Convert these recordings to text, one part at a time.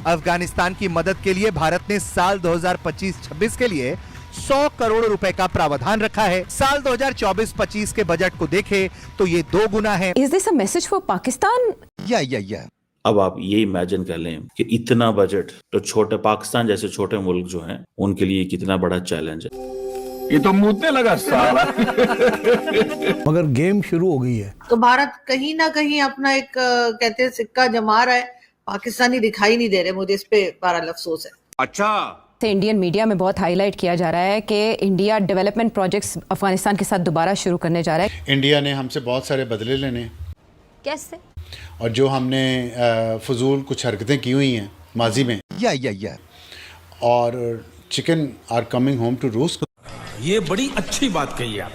अफगानिस्तान की मदद के लिए भारत ने साल 2025-26 के लिए 100 करोड़ रुपए का प्रावधान रखा है। साल 2024-25 के बजट को देखें तो ये 2 गुना है। Is this a message for Pakistan? या अब आप ये इमेजिन कर लें कि इतना बजट तो छोटे पाकिस्तान जैसे छोटे मुल्क जो हैं उनके लिए कितना बड़ा चैलेंज है। ये तो मुद्दे लगा साला। मगर गेम शुरू हो गई है तो भारत कहीं ना कहीं अपना एक कहते हैं सिक्का जमा रहा है। पाकिस्तानी दिखाई नहीं दे रहे, मुझे इस पे बड़ा अफसोस है। अच्छा, इंडियन मीडिया में बहुत हाईलाइट किया जा रहा है कि इंडिया डेवलपमेंट प्रोजेक्ट्स अफगानिस्तान के साथ दोबारा शुरू करने जा रहा है। इंडिया ने हमसे बहुत सारे बदले लेने, कैसे? और जो हमने फजूल कुछ हरकतें की हुई हैं माजी में, या और chicken are coming home to roost. ये बड़ी अच्छी बात कही आप।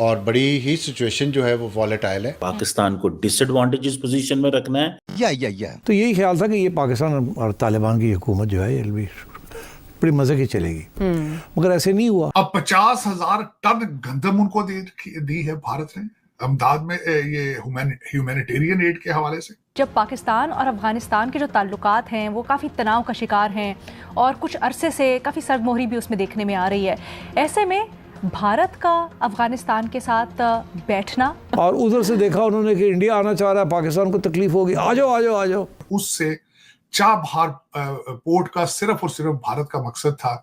और बड़ी ही सिचुएशन जो है वो वॉलेटाइल है। पाकिस्तान को डिसएडवांटेजेस पोजीशन में रखना है। या तो यही ख्याल था कि ये पाकिस्तान और तालिबान की हुकूमत जो है ये भी बड़ी मजे की चलेगी, मगर ऐसे नहीं हुआ। अब 50,000 टन गंदम उनको दी है भारत ने अमदाद में, ये ह्यूमैनिटेरियन एड के हवाले से। जब पाकिस्तान और अफगानिस्तान के जो ताल्लुकात हैं वो काफ़ी तनाव का शिकार हैं और कुछ अरसे से काफ़ी सर्दमोहरी भी उसमें देखने में आ रही है, ऐसे में भारत का अफगानिस्तान के साथ बैठना, और उधर से देखा उन्होंने कि इंडिया आना चाह रहा है, पाकिस्तान को तकलीफ होगी, आ जाओ। उससे चाबहार पोर्ट का सिर्फ और सिर्फ भारत का मकसद था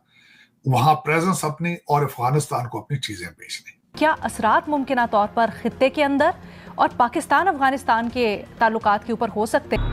वहां प्रेजेंस अपनी और अफगानिस्तान को अपनी चीजें बेचनी। क्या असरात मुमकिन तौर पर खित्ते के अंदर और पाकिस्तान अफगानिस्तान के ताल्लुकात के ऊपर हो सकते हैं?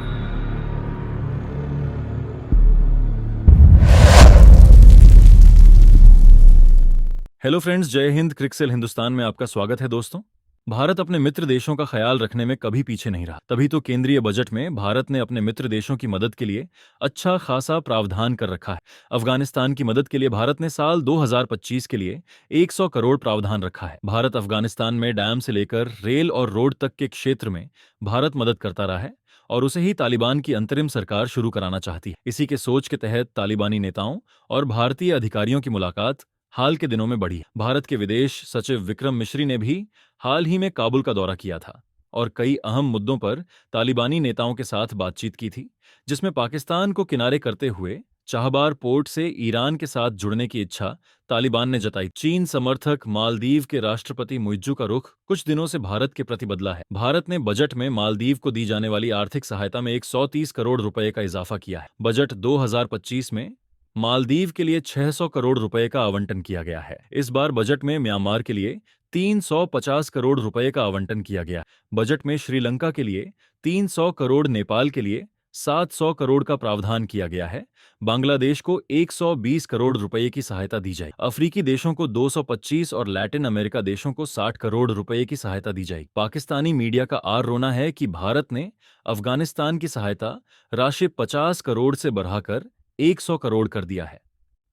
हेलो फ्रेंड्स, जय हिंद। क्रिकसेल हिंदुस्तान में आपका स्वागत है। दोस्तों, भारत अपने मित्र देशों का ख्याल रखने में कभी पीछे नहीं रहा। तभी तो केंद्रीय बजट में भारत ने अपने मित्र देशों की मदद के लिए अच्छा खासा प्रावधान कर रखा है। अफगानिस्तान की मदद के लिए भारत ने साल 2025 के लिए 100 करोड़ प्रावधान रखा है। भारत अफगानिस्तान में डैम से लेकर रेल और रोड तक के क्षेत्र में भारत मदद करता रहा है और उसे ही तालिबान की अंतरिम सरकार शुरू कराना चाहती है। इसी के सोच के तहत तालिबानी नेताओं और भारतीय अधिकारियों की मुलाकात हाल के दिनों में बढ़ी। भारत के विदेश सचिव विक्रम मिश्री ने भी हाल ही में काबुल का दौरा किया था और कई अहम मुद्दों पर तालिबानी नेताओं के साथ बातचीत की थी, जिसमें पाकिस्तान को किनारे करते हुए चाहबार पोर्ट से ईरान के साथ जुड़ने की इच्छा तालिबान ने जताई। चीन समर्थक मालदीव के राष्ट्रपति मुइज्जू का रुख कुछ दिनों से भारत के प्रति बदला है। भारत ने बजट में मालदीव को दी जाने वाली आर्थिक सहायता में 130 करोड़ रुपए का इजाफा किया है। बजट 2025 में मालदीव के लिए 600 करोड़ रुपए का आवंटन किया गया है। इस बार बजट में म्यांमार के लिए 350 करोड़ रुपए का आवंटन किया गया। बजट में श्रीलंका के लिए 300 करोड़, नेपाल के लिए 700 करोड़ का प्रावधान किया गया है। बांग्लादेश को 120 करोड़ रुपए की सहायता दी जाएगी। अफ्रीकी देशों को 225 और लैटिन अमेरिका देशों को 60 करोड़ रुपए की सहायता दी जाएगी। पाकिस्तानी मीडिया का आर रोना है कि भारत ने अफगानिस्तान की सहायता राशि 50 करोड़ से बढ़ाकर 100 करोड़ कर दिया है।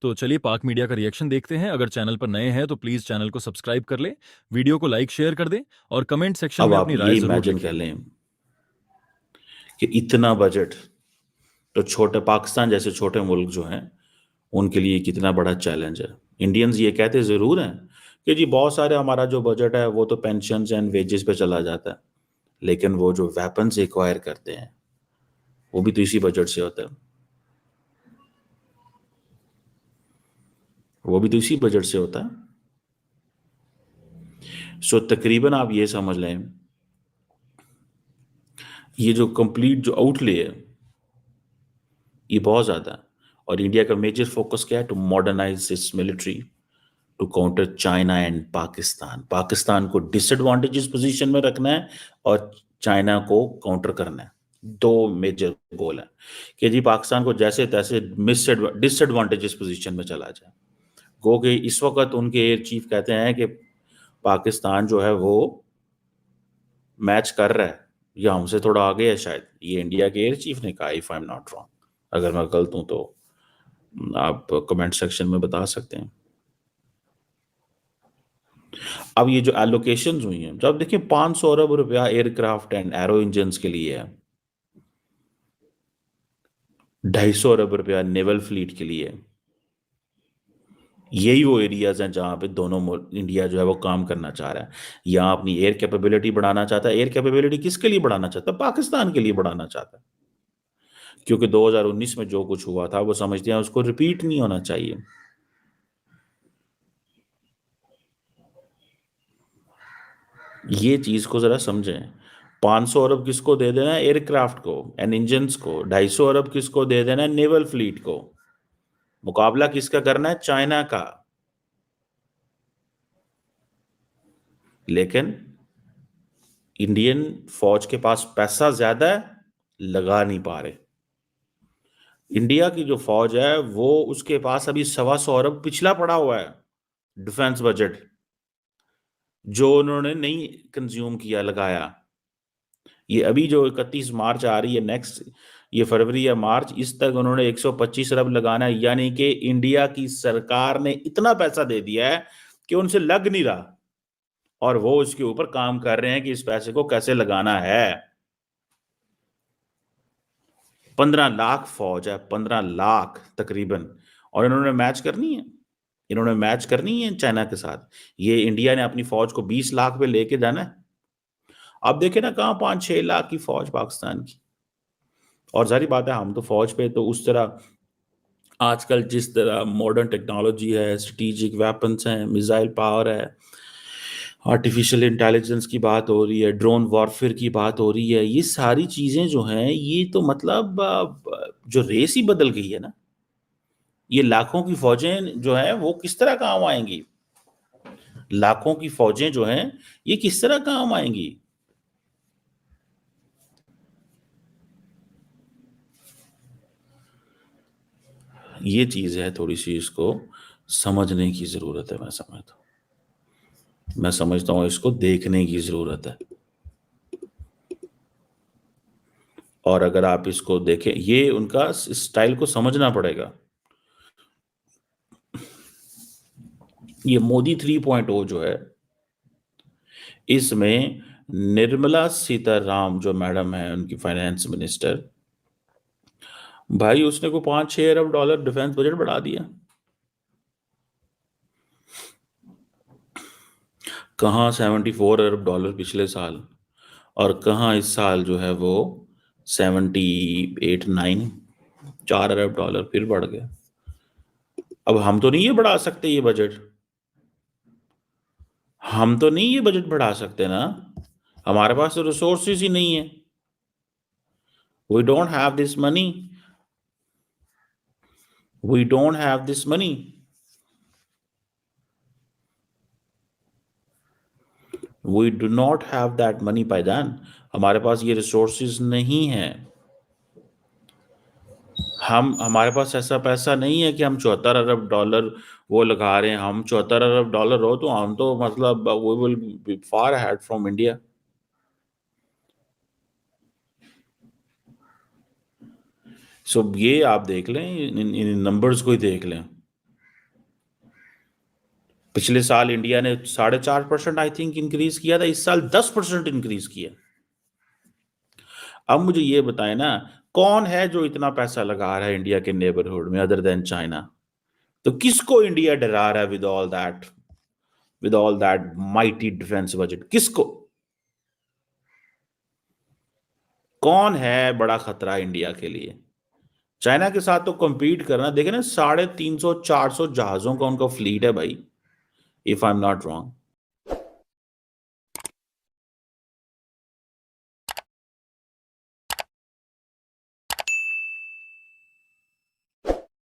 तो चलिए पाक मीडिया का रिएक्शन देखते हैं। अगर चैनल पर नए हैं तो प्लीज चैनल को सब्सक्राइब कर ले, वीडियो को लाइक शेयर कर दे और कमेंट सेक्शन में अपनी राय जरूर इमेजिन कर लें कि इतना बजट तो छोटे पाकिस्तान जैसे छोटे मुल्क जो हैं उनके लिए कितना बड़ा चैलेंज है। इंडियंस ये कहते जरूर हैं कि जी बहुत सारे हमारा जो बजट है वो तो पेंशन एंड वेजेस पे चला जाता है, लेकिन वो जो वेपन्स एक्वायर करते हैं वो भी तो इसी बजट से होता है, वो भी तो इसी बजट से होता है। सो तकरीबन आप ये समझ लें ये जो कंप्लीट जो आउटले है ये बहुत ज्यादा है। और इंडिया का मेजर फोकस क्या है? To modernize its military to counter China and Pakistan. Pakistan को डिसएडवांटेजेस पोजीशन में रखना है और चाइना को काउंटर करना है। 2 मेजर गोल है कि जी पाकिस्तान को जैसे तैसे डिसएडवांटेजेस पोजीशन में चला जाए। गो कि इस वक्त उनके एयर चीफ कहते हैं कि पाकिस्तान जो है वो मैच कर रहा है या हमसे थोड़ा आगे है शायद। ये इंडिया के एयर चीफ ने कहा, if I am not wrong. अगर मैं गलत हूं तो आप कमेंट सेक्शन में बता सकते हैं। अब ये जो एलोकेशंस हुई हैं, जब देखिए 500 अरब रुपया एयरक्राफ्ट एंड एरो इंजन्स के लिए है, 250 अरब रुपया नेवल फ्लीट के लिए। यही वो एरियाज हैं जहां पे दोनों इंडिया जो है वो काम करना चाह रहा है। यहाँ अपनी एयर कैपेबिलिटी बढ़ाना चाहता है। एयर कैपेबिलिटी किसके लिए बढ़ाना चाहता है? पाकिस्तान के लिए बढ़ाना चाहता है। क्योंकि 2019 में जो कुछ हुआ था वो समझते हैं उसको रिपीट नहीं होना चाहिए। ये चीज को जरा समझें। 500 अरब किसको दे देना है? एयरक्राफ्ट को एंड इंजन्स को। 250 अरब किसको दे देना है? नेवल फ्लीट को। मुकाबला किसका करना है? चाइना का। लेकिन इंडियन फौज के पास पैसा ज्यादा है, लगा नहीं पा रहे। इंडिया की जो फौज है वो उसके पास अभी 125 अरब पिछला पड़ा हुआ है डिफेंस बजट, जो उन्होंने नहीं कंज्यूम किया, लगाया। ये अभी जो 31 मार्च आ रही है, नेक्स्ट ये फरवरी या मार्च, इस तक उन्होंने 125 अरब लगाना है। यानी कि इंडिया की सरकार ने इतना पैसा दे दिया है कि उनसे लग नहीं रहा, और वो इसके ऊपर काम कर रहे हैं कि इस पैसे को कैसे लगाना है। 15 लाख फौज है, 15 लाख तकरीबन, और इन्होंने मैच करनी है। इन्होंने मैच करनी है चाइना के साथ। ये इंडिया ने अपनी फौज को 20 लाख पे लेके जाना है। अब देखे ना, कहां 5-6 लाख की फौज पाकिस्तान की। और सारी बात है, हम तो फौज पे तो उस तरह आजकल जिस तरह मॉडर्न टेक्नोलॉजी है, स्ट्रेटेजिक वेपन्स हैं, मिसाइल पावर है, आर्टिफिशियल इंटेलिजेंस की बात हो रही है, ड्रोन वॉरफेयर की बात हो रही है, ये सारी चीजें जो हैं, ये तो मतलब जो रेस ही बदल गई है ना। ये लाखों की फौजें जो हैं वो किस तरह काम आएंगी? लाखों की फौजें जो हैं ये किस तरह काम आएंगी? ये चीज है, थोड़ी सी इसको समझने की जरूरत है। मैं समझता हूं इसको देखने की जरूरत है। और अगर आप इसको देखें, ये उनका स्टाइल को समझना पड़ेगा। ये मोदी 3.0 जो है, इसमें निर्मला सीताराम जो मैडम है, उनकी फाइनेंस मिनिस्टर, भाई उसने को 5-6 अरब डॉलर डिफेंस बजट बढ़ा दिया। कहाँ 74 अरब डॉलर पिछले साल, और कहाँ इस साल जो है वो 78-9, 4 अरब डॉलर फिर बढ़ गया। अब हम तो नहीं ये बढ़ा सकते, ये बजट हम तो नहीं ये बजट बढ़ा सकते ना। हमारे पास तो रिसोर्सेज ही नहीं है। We don't have this money. We don't have this money. We do not have that money पायदान। हमारे पास ये रिसोर्सेज नहीं है। हमारे पास ऐसा पैसा नहीं है कि हम 74 अरब डॉलर वो लगा रहे हैं। हम 74 अरब डॉलर हो तो हम तो मतलब we will be far ahead from India. So ये आप देख लें, इन नंबर्स को ही देख लें। पिछले साल इंडिया ने 4.5% आई थिंक इंक्रीज किया था, इस साल 10% इंक्रीज किया। अब मुझे ये बताएं ना, कौन है जो इतना पैसा लगा रहा है इंडिया के नेबरहुड में अदर देन चाइना? तो किसको इंडिया डरा रहा है with all that mighty defence budget? किसको? कौन है बड़ा खतरा इंडिया के लिए? चाइना के साथ तो compete करना, देखे ना 350-400 जहाजों का उनका फ्लीट है भाई, if I am not wrong.